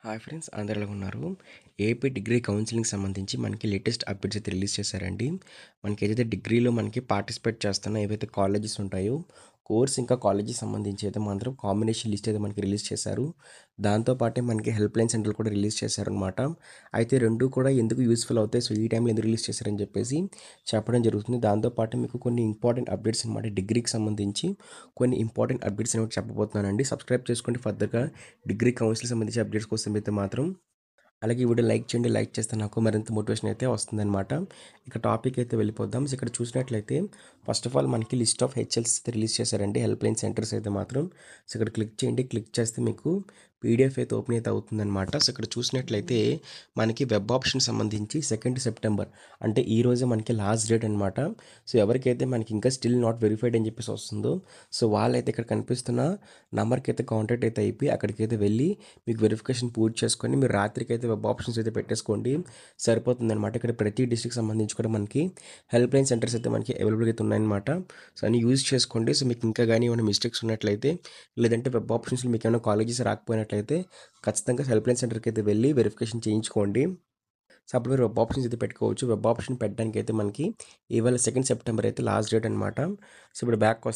Hi friends, అందరూ ఎలా ఉన్నారు? ఏపీ డిగ్రీ కౌన్సిలింగ్ సంబంధించి మనకి లేటెస్ట్ అప్డేట్స్ అయితే రిలీజ్ చేశారండి. మనకి ఏదైతే డిగ్రీలో మనకి పార్టిసిపేట్ చేస్తున్న ఏవైతే కాలేజెస్ ఉంటాయో, కోర్స్ ఇంకా కాలేజెస్ సంబంధించి అయితే మాత్రం కాంబినేషన్ లిస్ట్ అయితే మనకి రిలీజ్ చేశారు. దాంతో పాటే మనకి హెల్ప్ లైన్ సెంటర్లు కూడా రిలీజ్ చేశారనమాట. అయితే రెండు కూడా ఎందుకు యూస్ఫుల్ అవుతాయి, సో ఈ టైంలో ఎందుకు రిలీజ్ చేశారని చెప్పేసి చెప్పడం జరుగుతుంది. దాంతోపాటు మీకు కొన్ని ఇంపార్టెంట్ అప్డేట్స్ అనమాట, డిగ్రీకి సంబంధించి కొన్ని ఇంపార్టెంట్ అప్డేట్స్ అనేవి చెప్పబోతున్నానండి. సబ్స్క్రైబ్ చేసుకోండి ఫర్దర్గా డిగ్రీ కౌన్సిల్ సంబంధించి అప్డేట్స్ కోసం అయితే మాత్రం. అలాగే ఈ వీడియో లైక్ చేయండి. లైక్ చేస్తే నాకు మరింత మోటివేషన్ అయితే వస్తుందన్నమాట. ఇక టాపిక్ అయితే వెళ్ళిపోదాం. సో ఇక్కడ చూసినట్లయితే ఫస్ట్ ఆఫ్ ఆల్ మనకి లిస్ట్ ఆఫ్ హెచ్ఎల్స్ అయితే రిలీజ్ చేశారండి, హెల్ప్ లైన్ సెంటర్స్ అయితే మాత్రం. సో ఇక్కడ క్లిక్ చేయండి. క్లిక్ చేస్తే మీకు పీడిఎఫ్ అయితే ఓపెన్ అయితే అవుతుందన్నమాట. సో ఇక్కడ చూసినట్లయితే మనకి వెబ్ ఆప్షన్ సంబంధించి 2 సెప్టెంబర్ అంటే ఈ రోజే మనకి లాస్ట్ డేట్ అనమాట. సో ఎవరికైతే మనకి ఇంకా స్టిల్ నాట్ వెరిఫైడ్ అని చెప్పేసి వస్తుందో, సో వాళ్ళైతే ఇక్కడ కనిపిస్తున్న నెంబర్కి అయితే కాంటాక్ట్ అయితే అయిపోయి అక్కడికైతే వెళ్ళి మీకు వెరిఫికేషన్ పూర్తి చేసుకొని మీరు రాత్రికి అయితే వెబ్ ఆప్షన్స్ అయితే పెట్టేసుకోండి, సరిపోతుందన్నమాట. ఇక్కడ ప్రతి డిస్ట్రిక్ట్ సంబంధించి కూడా మనకి హెల్ప్ లైన్ సెంటర్స్ అయితే మనకి అవైలబుల్గా అయితే ఉన్నాయన్నమాట. సో అన్ని యూజ్ చేసుకోండి. సో మీకు ఇంకా కానీ ఏమైనా మిస్టేక్స్ ఉన్నట్లయితే, లేదంటే వెబ్ ఆప్షన్స్లో మీకు ఏమైనా కాలేజెస్ రాకపోయినట్లయితే ఖచ్చితంగా హెల్ప్ లైన్ సెంటర్కి అయితే వెళ్ళి వెరిఫికేషన్ చేయించుకోండి. సో అప్పుడు మీరు వెబ్ ఆప్షన్స్ అయితే పెట్టుకోవచ్చు. వెబ్ ఆప్షన్ పెట్టడానికి అయితే మనకి ఇవాళ 2 సెప్టెంబర్ అయితే లాస్ట్ డేట్ అనమాట. సో ఇప్పుడు బ్యాక్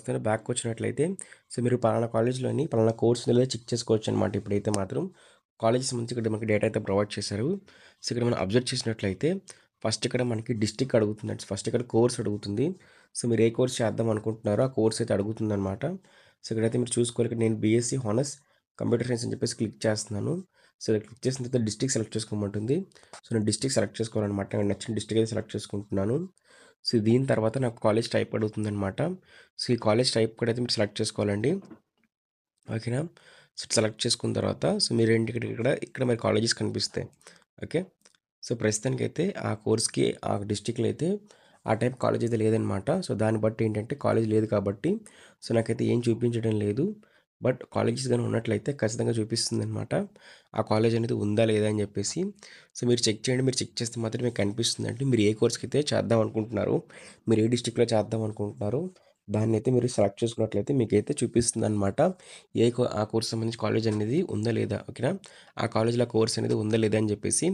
వచ్చినట్లయితే, సో మీరు పలానా కాలేజ్లోని పలానా కోర్సులో చెక్ చేసుకోవచ్చు అనమాట. ఇప్పుడైతే మాత్రం కాలేజ్ సంబంధించి ఇక్కడ మనకి డేటా అయితే ప్రొవైడ్ చేశారు. సో ఇక్కడ మనం అబ్జర్వ్ చేసినట్లయితే ఫస్ట్ ఇక్కడ మనకి డిస్ట్రిక్ట్ అడుగుతుంది, ఫస్ట్ ఇక్కడ కోర్స్ అడుగుతుంది. సో మీరు ఏ కోర్స్ చేద్దాం అనుకుంటున్నారో ఆ కోర్స్ అయితే అడుగుతుంది అనమాట. సో ఇక్కడైతే మీరు చూసుకోవాలి, ఇక్కడ నేను బీఎస్సీ హానర్స్ కంప్యూటర్ సైన్స్ అని చెప్పేసి క్లిక్ చేస్తున్నాను. సో ఇక్కడ క్లిక్ చేసిన తర్వాత డిస్ట్రిక్ట్ సెలెక్ట్ చేసుకోమంటుంది. సో నేను డిస్ట్రిక్ట్ సెలెక్ట్ చేసుకోవాలన్నమాట. నాకు నచ్చిన డిస్ట్రిక్ట్ అయితే సెలెక్ట్ చేసుకుంటున్నాను. సో దీని తర్వాత నాకు కాలేజ్ టైప్ అడుగుతుందన్నమాట. సో ఈ కాలేజ్ టైప్ కూడా అయితే మీరు సెలెక్ట్ చేసుకోవాలండి, ఓకేనా. సో సెలెక్ట్ చేసుకున్న తర్వాత సో మీరు ఏంటి ఇక్కడ మరి కాలేజెస్ కనిపిస్తాయి, ఓకే. సో ప్రస్తుతానికైతే ఆ కోర్స్కి ఆ డిస్ట్రిక్ట్లో అయితే ఆ టైప్ కాలేజ్ అయితే లేదనమాట. సో దాన్ని బట్టి ఏంటంటే కాలేజ్ లేదు కాబట్టి సో నాకైతే ఏం చూపించడం లేదు. బట్ కాలేజెస్ కానీ ఉన్నట్లయితే ఖచ్చితంగా చూపిస్తుంది అనమాట, ఆ కాలేజ్ అనేది ఉందా లేదా అని చెప్పేసి. సో మీరు చెక్ చేయండి. మీరు చెక్ చేస్తే మాత్రం మీకు కనిపిస్తుంది అంటే మీరు ఏ కోర్స్కి అయితే చేద్దాం అనుకుంటున్నారు, మీరు ఏ డిస్ట్రిక్ట్లో చేద్దాం అనుకుంటున్నారు దాన్ని అయితే మీరు సెలెక్ట్ చేసుకున్నట్లయితే మీకైతే చూపిస్తుంది అనమాట, ఆ కోర్స్ సంబంధించి కాలేజ్ అనేది ఉందా లేదా, ఓకేనా. ఆ కాలేజ్లో కోర్స్ అనేది ఉందా లేదా అని చెప్పేసి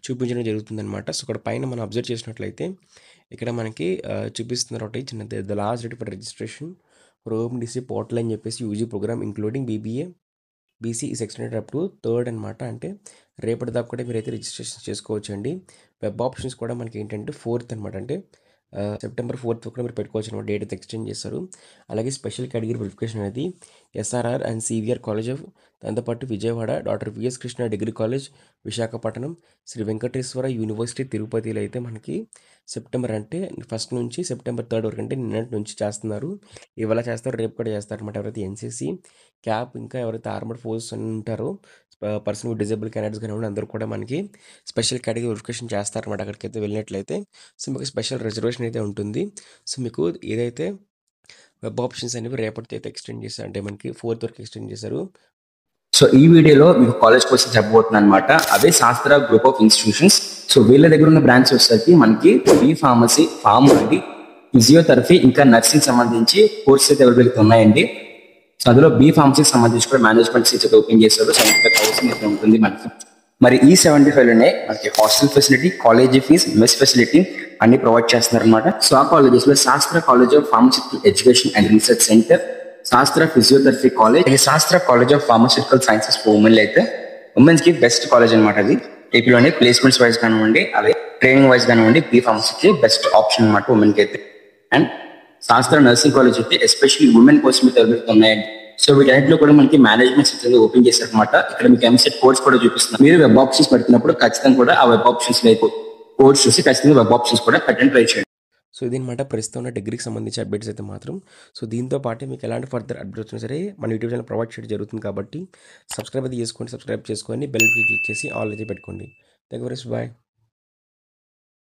చూపించడం జరుగుతుందన్నమాట. సో ఇక్కడ పైన మనం అబ్జర్వ్ చేసినట్లయితే ఇక్కడ మనకి చూపిస్తున్నారు ఒకటి చిన్నది, the last date for registration రోమ్ డిసి పోర్టల్ అని చెప్పేసి UG program including BBA BC is extended up to 3rd అనమాట. అంటే రేపటి దాకా కూడా మీరైతే రిజిస్ట్రేషన్ చేసుకోవచ్చు అండి. వెబ్ ఆప్షన్స్ కూడా మనకి ఏంటంటే 4th అనమాట, అంటే సెప్టెంబర్ 4th కూడా మీరు పెట్టుకోవచ్చు అనమాట, డేట్ అయితే ఎక్స్టెండ్ చేస్తారు. అలాగే స్పెషల్ కేటగిరీ వెరిఫికేషన్ అనేది SRR and CVR college of, దాంతోపాటు Vijayawada doctor VS Krishna degree college Visakhapatnam, Sri Venkateswara university తిరుపతిలో అయితే మనకి సెప్టెంబర్ అంటే 1st నుంచి సెప్టెంబర్ 3rd వరకు, అంటే నిన్నటి నుంచి చేస్తున్నారు. ఇవాళ చేస్తారు, రేపు కూడా చేస్తారు అనమాట. ఎవరైతే ఎన్సీసీ క్యాప్ ఇంకా ఎవరైతే ఆర్మడ్ ఫోర్స్ అని ఉంటారో, పర్సన్ విత్ డిజేబుల్ క్యాండిడేట్స్ కానీ అందరూ కూడా మనకి స్పెషల్ కేటగిరీ వెరిఫికేషన్ చేస్తారనమాట. అక్కడికైతే వెళ్ళినట్లయితే సో మీకు స్పెషల్ రిజర్వేషన్ అయితే ఉంటుంది. సో మీకు ఏదైతే వెబ్ ఆప్షన్స్ అనేవి రేపటితో అయితే ఎక్స్టెండ్ చేశారు, అంటే మనకి 4th వరకు ఎక్స్టెండ్ చేశారు. సో ఈ వీడియోలో మీకు కాలేజ్ కోసం చెప్పబోతున్నాను అనమాట. అదే శాస్త్ర గ్రూప్ ఆఫ్ ఇన్స్టిట్యూషన్స్. సో వీళ్ళ దగ్గర ఉన్న బ్రాంచ్ వచ్చేసరికి మనకి బీ ఫార్మసీ, ఫార్మసీ, ఫిజియోథెరపీ ఇంకా నర్సింగ్ సంబంధించి కోర్సెస్ అయితే అవైలబుల్ ఉన్నాయండి. సో అందులో బీ ఫార్మసీకి సంబంధించి కూడా మేనేజ్మెంట్ సీట్స్ అయితే ఓపెన్ చేశారు. 75,000 అయితే ఉంటుంది మనకి. మరి ఈ 75లోనే మనకి hostel facility, college fees, mess facility అన్ని ప్రొవైడ్ చేస్తున్నారు అనమాట. సో ఆ కాలేజెస్ లో Sastra college of pharmaceutical education and research centre, Sastra physiotherapy college, Sastra college of pharmaceutical sciences for women అయితే ఉమెన్స్ కి బెస్ట్ కాలేజ్ అనమాట. అది ఏపీలోనే ప్లేస్మెంట్స్ వైజ్ కానివ్వండి, అలాగే ట్రైనింగ్ వైజ్ కానివ్వండి, బీ ఫార్మసీకి బెస్ట్ ఆప్షన్ అనమాట ఉమెన్ కి అయితే. అండ్ శాస్త్ర నర్సింగ్ కాలేజ్ అయితే ఎస్పెషల్లీ ఉమెన్ కోసం అయితే ఉన్నాయండి. సో వీటన్నిటిలో కూడా మనకి మేనేజ్మెంట్ సెక్షన్ ఓపెన్ చేశారు అనమాట. ఇక్కడ మీకు ఎంసెట్ కోర్స్ కూడా చూపిస్తున్నారు. మీరు వెబ్ ఆప్షన్స్ పెడుతున్నప్పుడు ఖచ్చితంగా కూడా ఆ వెబ్ ఆప్షన్స్ వైపు కోర్స్ చూసి ఖచ్చితంగా వెబ్ ఆప్షన్స్ కూడా పెట్టండి, ట్రై చేయండి. సో ఇదనమాట ప్రస్తుతం ఉన్న డిగ్రీకి సంబంధించి అప్డేట్స్ అయితే మాత్రం. సో దీంతో పాటు మీకు ఎలాంటి ఫర్దర్ అప్డేట్స్ వచ్చినా సరే మన యూట్యూబ్ ఛానల్ ప్రొవైడ్ చేయడం జరుగుతుంది కాబట్టి సబ్స్క్రైబ్ అయితే చేసుకోండి. సబ్స్క్రైబ్ చేసుకొని బెల్ క్లిక్ చేసి ఆల్ అయితే పెట్టుకోండి. Thank you very much, bye.